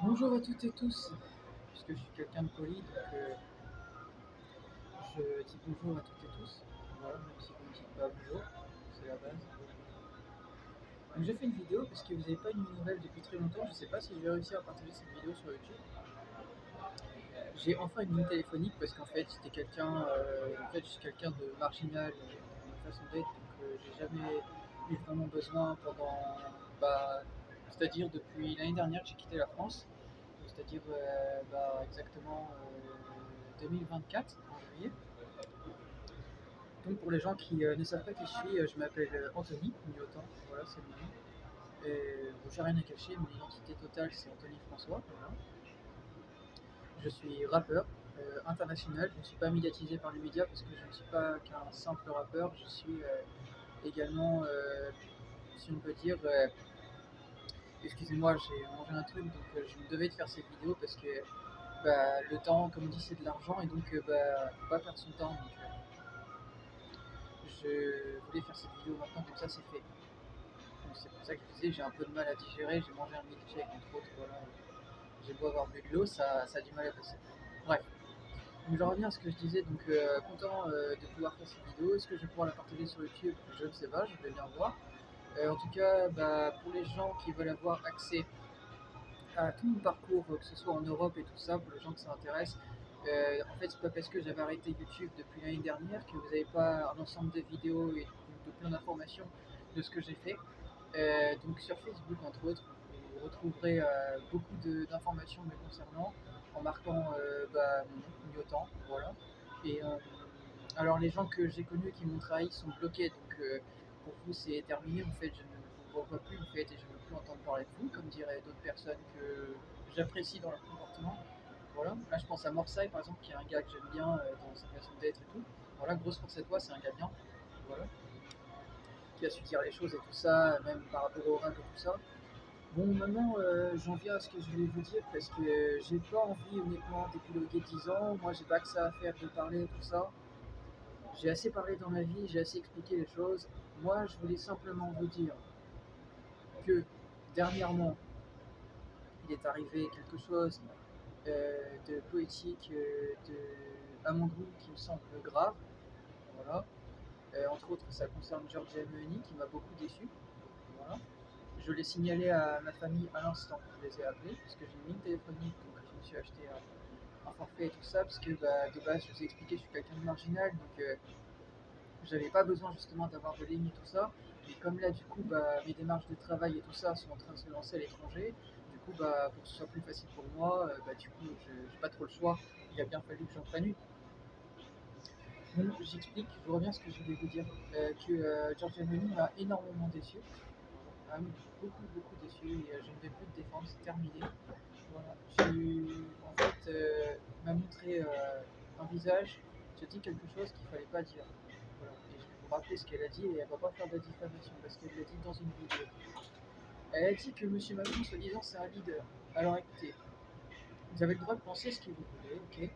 Bonjour à toutes et tous, puisque je suis quelqu'un de poli, donc je dis bonjour à toutes et tous, voilà, même si vous ne dites pas bonjour, c'est la base. Donc j'ai fait une vidéo parce que vous n'avez pas eu de mes nouvelles depuis très longtemps, je ne sais pas si je vais réussir à partager cette vidéo sur YouTube. J'ai enfin une ligne téléphonique parce qu'en fait je suis quelqu'un de marginal dans ma façon d'être, donc j'ai jamais eu vraiment besoin c'est-à-dire depuis l'année dernière que j'ai quitté la France, c'est-à-dire exactement 2024, en juillet. Donc pour les gens qui ne savent pas qui je suis, je m'appelle Anthony Mignotan, voilà c'est le nom. Et bon, j'ai rien à cacher, mon identité totale c'est Anthony François, voilà. Je suis rappeur international, je ne suis pas médiatisé par les médias parce que je ne suis pas qu'un simple rappeur, je suis également, si on peut dire, excusez-moi, j'ai mangé un truc, donc je me devais de faire cette vidéo parce que le temps, comme on dit, c'est de l'argent, et donc faut pas perdre son temps. Donc, je voulais faire cette vidéo maintenant, comme ça c'est fait. Donc c'est pour ça que je disais, j'ai un peu de mal à digérer, j'ai mangé un milkshake entre autres, voilà. J'ai beau avoir bu de l'eau, ça a du mal à passer. Bref, donc je reviens à ce que je disais, donc content de pouvoir faire cette vidéo. Est-ce que je vais pouvoir la partager sur YouTube? Je ne sais pas, je vais bien voir. En tout cas, pour les gens qui veulent avoir accès à tout mon parcours, que ce soit en Europe et tout ça, pour les gens que ça intéresse. En fait, c'est pas parce que j'avais arrêté YouTube depuis l'année dernière que vous n'avez pas un ensemble de vidéos et de plein d'informations de ce que j'ai fait. Donc sur Facebook, entre autres, vous retrouverez beaucoup d'informations me concernant en marquant mon nom, Miotan, voilà. Et alors les gens que j'ai connus qui m'ont trahi sont bloqués, donc pour vous c'est terminé, en fait je ne vous revois plus en fait et je ne veux plus entendre parler de vous, comme diraient d'autres personnes que j'apprécie dans leur comportement. Voilà, là je pense à Morsay par exemple, qui est un gars que j'aime bien dans sa façon d'être et tout. Voilà, grosse force à toi, c'est un gars bien, voilà, qui a su dire les choses et tout ça, même par rapport au rap et tout ça. Bon, maintenant, j'en viens à ce que je voulais vous dire parce que j'ai pas envie honnêtement d'épiloguer 10 ans. Moi, j'ai pas que ça à faire de parler et tout ça. J'ai assez parlé dans ma vie, j'ai assez expliqué les choses. Moi, je voulais simplement vous dire que dernièrement, il est arrivé quelque chose de poétique à mon goût qui me semble grave. Voilà. Entre autres, ça concerne Giorgia Meloni qui m'a beaucoup déçu. Voilà. Je l'ai signalé à ma famille à l'instant. Je les ai appelés parce que j'ai une ligne téléphonique, donc je me suis acheté un forfait et tout ça parce que de base, je vous ai expliqué, je suis quelqu'un de marginal, donc j'avais pas besoin justement d'avoir de ligne et tout ça. Et comme là, du coup, mes démarches de travail et tout ça sont en train de se lancer à l'étranger, du coup, pour que ce soit plus facile pour moi, du coup, je n'ai pas trop le choix. Il a bien fallu que j'en prenne une. Donc, j'explique, je reviens à ce que je voulais vous dire, que Giorgia Meloni m'a énormément déçu, beaucoup, beaucoup déçu, et je ne vais plus te défendre, c'est terminé. Voilà. En fait, m'a montré un visage, je dis quelque chose qu'il ne fallait pas dire. Voilà. Et je vais vous rappeler ce qu'elle a dit, et elle ne va pas faire de la diffamation parce qu'elle l'a dit dans une vidéo. Elle a dit que M. Macron, soi-disant, c'est un leader. Alors écoutez, vous avez le droit de penser ce que vous voulez, ok.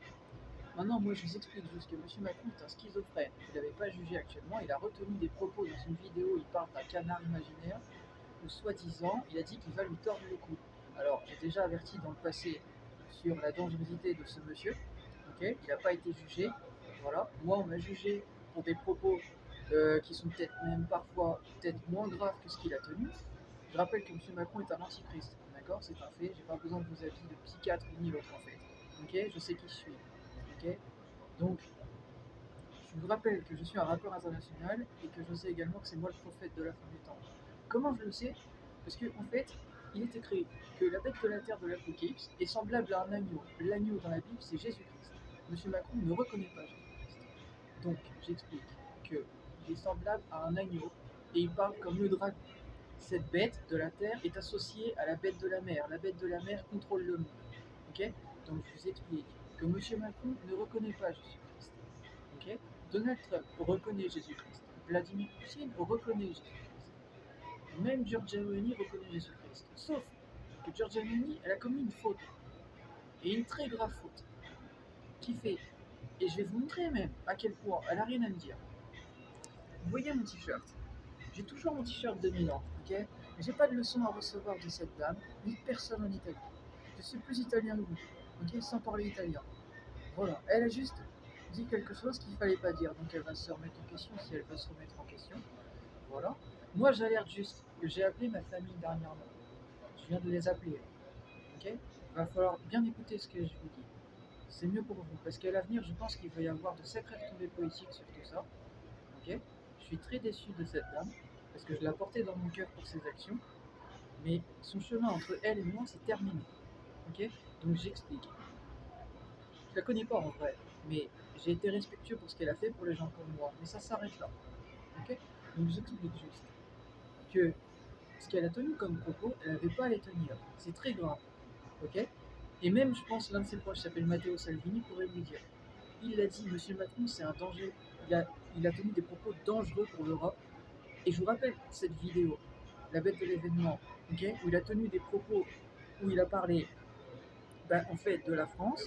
Maintenant, moi, je vous explique juste que M. Macron est un schizophrène. Vous ne l'avez pas jugé actuellement, il a retenu des propos dans une vidéo où il parle d'un canard imaginaire, où soi-disant, il a dit qu'il va lui tordre le cou. Alors, j'ai déjà averti dans le passé sur la dangerosité de ce monsieur, ok, il n'a pas été jugé, voilà. Moi, on m'a jugé pour des propos qui sont peut-être même parfois peut-être moins graves que ce qu'il a tenu. Je rappelle que M. Macron est un antichrist, d'accord, c'est un fait, j'ai pas besoin de vos avis de psychiatre ni l'autre en fait, ok, je sais qui je suis, ok. Donc, je vous rappelle que je suis un rappeur international et que je sais également que c'est moi le prophète de la fin des temps. Comment je le sais? Parce qu'en fait, il est écrit que la bête de la terre de l'Apocalypse est semblable à un agneau. L'agneau dans la Bible, c'est Jésus-Christ. Monsieur Macron ne reconnaît pas Jésus-Christ. Donc, j'explique qu'il est semblable à un agneau et il parle comme le dragon. Cette bête de la terre est associée à la bête de la mer. La bête de la mer contrôle le monde. Ok. Donc, je vous explique que Monsieur Macron ne reconnaît pas Jésus-Christ. Ok. Donald Trump reconnaît Jésus-Christ. Vladimir Poutine reconnaît Jésus-Christ. Même Giorgia Meloni reconnaît Jésus-Christ. Sauf que Giorgia Meloni, elle a commis une faute. Et une très grave faute. Qui fait, et je vais vous montrer même à quel point elle a rien à me dire. Vous voyez mon t-shirt? J'ai toujours mon t-shirt de Milan, ok? J'ai pas de leçon à recevoir de cette dame, ni de personne en Italie. Je suis plus italien que vous, ok, sans parler italien. Voilà, elle a juste dit quelque chose qu'il fallait pas dire, donc elle va se remettre en question si elle veut se remettre en question. Voilà. Moi, j'alerte juste que j'ai appelé ma famille dernièrement. Je viens de les appeler, ok. Il va falloir bien écouter ce que je vous dis. C'est mieux pour vous, parce qu'à l'avenir, je pense qu'il va y avoir de sacrées retombées politiques sur tout ça, ok. Je suis très déçu de cette dame, parce que je l'ai portée dans mon cœur pour ses actions, mais son chemin entre elle et moi, c'est terminé, ok. Donc j'explique. Je la connais pas en vrai, mais j'ai été respectueux pour ce qu'elle a fait pour les gens comme moi. Mais ça s'arrête là. Ok. Donc j'explique juste que ce qu'elle a tenu comme propos, elle n'avait pas à les tenir. C'est très grave. Ok. Et même, je pense, l'un de ses proches s'appelle Matteo Salvini pourrait lui dire. Il l'a dit, Monsieur Macron, c'est un danger. Il a tenu des propos dangereux pour l'Europe. Et je vous rappelle cette vidéo, la bête de l'événement, ok, où il a tenu des propos, où il a parlé, en fait, de la France.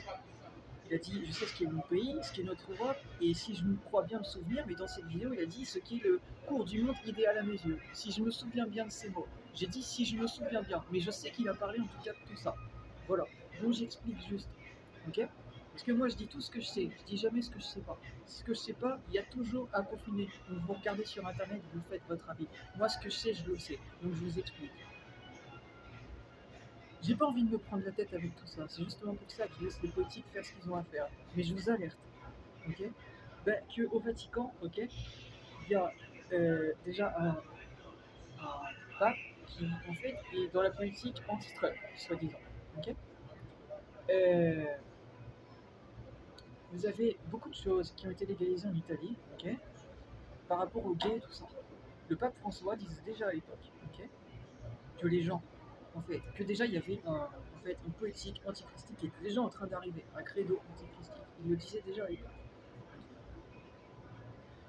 Il a dit, je sais ce qui est mon pays, ce qui est notre Europe, et si je me crois bien me souvenir, mais dans cette vidéo, il a dit ce qui est le cours du monde idéal à mes yeux. Si je me souviens bien de ces mots. J'ai dit si je me souviens bien, mais je sais qu'il a parlé en tout cas de tout ça. Voilà, donc j'explique juste, ok. Parce que moi je dis tout ce que je sais, je dis jamais ce que je sais pas. Ce que je sais pas, il y a toujours à peaufiner. Donc vous regardez sur internet, vous faites votre avis. Moi ce que je sais, je le sais, donc je vous explique. J'ai pas envie de me prendre la tête avec tout ça. C'est justement pour ça que je laisse les politiques faire ce qu'ils ont à faire. Mais je vous alerte, ok, qu'au Vatican, ok, il y a déjà un pape qui, en fait, est dans la politique anti-Trump, soi-disant, ok. Euh, vous avez beaucoup de choses qui ont été légalisées en Italie, ok, par rapport aux gays et tout ça. Le pape François disait déjà à l'époque, ok, que les gens, en fait, que déjà il y avait en fait, une politique antichristique qui était déjà en train d'arriver, un credo antichristique. Il le disait déjà à l'époque.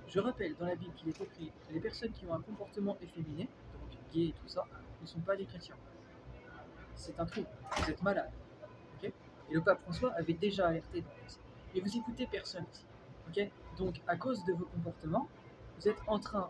Je rappelle dans la Bible qu'il est écrit les personnes qui ont un comportement efféminé, donc gay et tout ça, ne sont pas des chrétiens. C'est un trou, vous êtes malade. Okay, et le pape François avait déjà alerté dans le passé. Et vous écoutez personne ici. Okay, donc à cause de vos comportements, vous êtes en train